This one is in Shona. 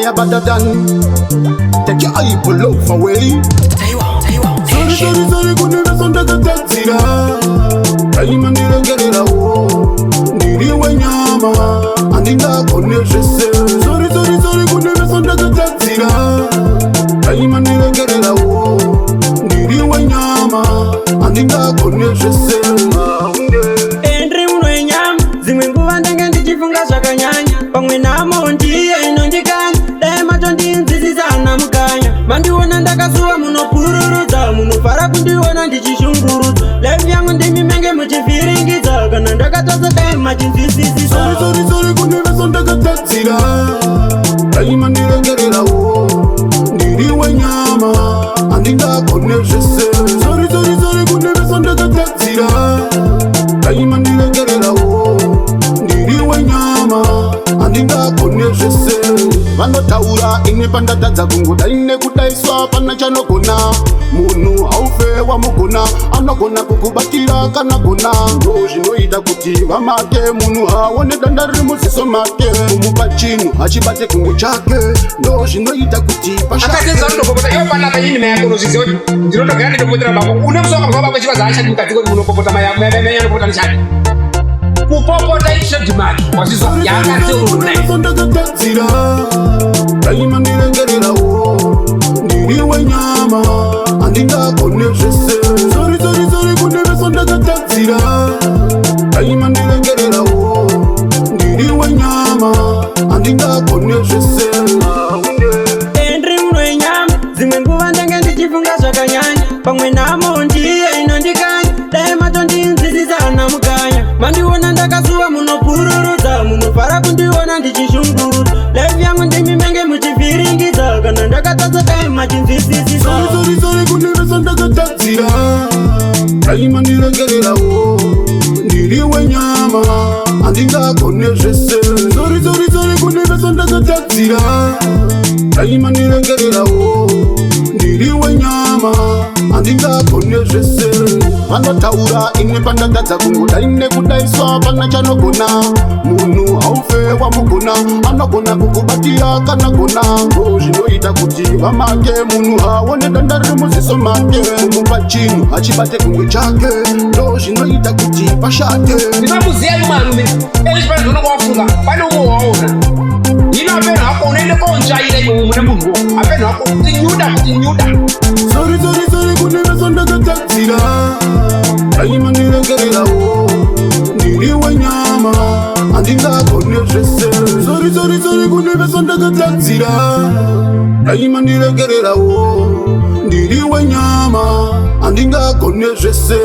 are better than. Take your eyeball love away. Sorry, could never send the taxi. Kalimani Rangerera, Niri Wanyama, and in the connection. Sorry, could never send the taxi. Kalimani Rangerera, Niri Wanyama, and in the connection. Mandiona ndakasuwa munopururudza munofara kundiona ndichishungurudzwa life yangu ndimi menge muchifiringidza kana ndakatadza dai machinzwisisisa sorry kuneveso ndakatatsira daima ndirengererawo ndiri wenyama handingagone zvese sorry kuneveso ndakatatsira daima ndirengererawo ndiri wenyama handingagone zvese vanotaura ine pandatadza kungoda ine kudaiswa pana chanogona munhu haufe wamugona anogona kukubatira kana gona ndo zvinoita kuti vamake munhu haone danda riri muziso make kumupa chinhu hachibate kungu chake ndo zvinoita kuti kupopota ichedimaki wasizondakatatsira daima ndirengererawo ndiri wenyama handingagone zvese sorry kuneveso ndakatatsira daima ndirengererawo ndiri wenyama handingagone zvese endri munhu wenyama dzimwe nguva ndenge ndichifunga zvakanyanya pamwe nhamo ndiye inondikanya dai matondinzwisisana mukanya mandiona ndakasuwa munopururudza munofara kundiona ndichishungurudza life yangu ndimi menge muchifiringidza kana ndakatadza dai machinzwisisisa sorry kuneveso ndakatatsira daima ndirengererawo ndiri wenyama handingagone zvese sorry kuneveso ndakatatsira daima ndirengererawo ndiri wenyama handingagone zvese vanotaura ine pandatadza kungoda ine kudaiswa pana chanogona munhu haufe wamugona anogona kukubatira kana gona ndo zvinoita kuti vamake munhu haone danda riri muziso make kumupa chinhu hachibate kungu chake ndo zvinoita kuti pashate ndinomuziya imarume ezvipanozonokuwafunga pane umwe waona ino apenhu hako unoende konjaira iwe mune munhuwo apenhu hako kutinyuda sorry kuneveso ndakatatsira daima ndirengererawo ndiri wenyama handingagone zvese sorry kuneveso ndakatatsira daima ndirengererawo ndiri wenyama handingagone zvese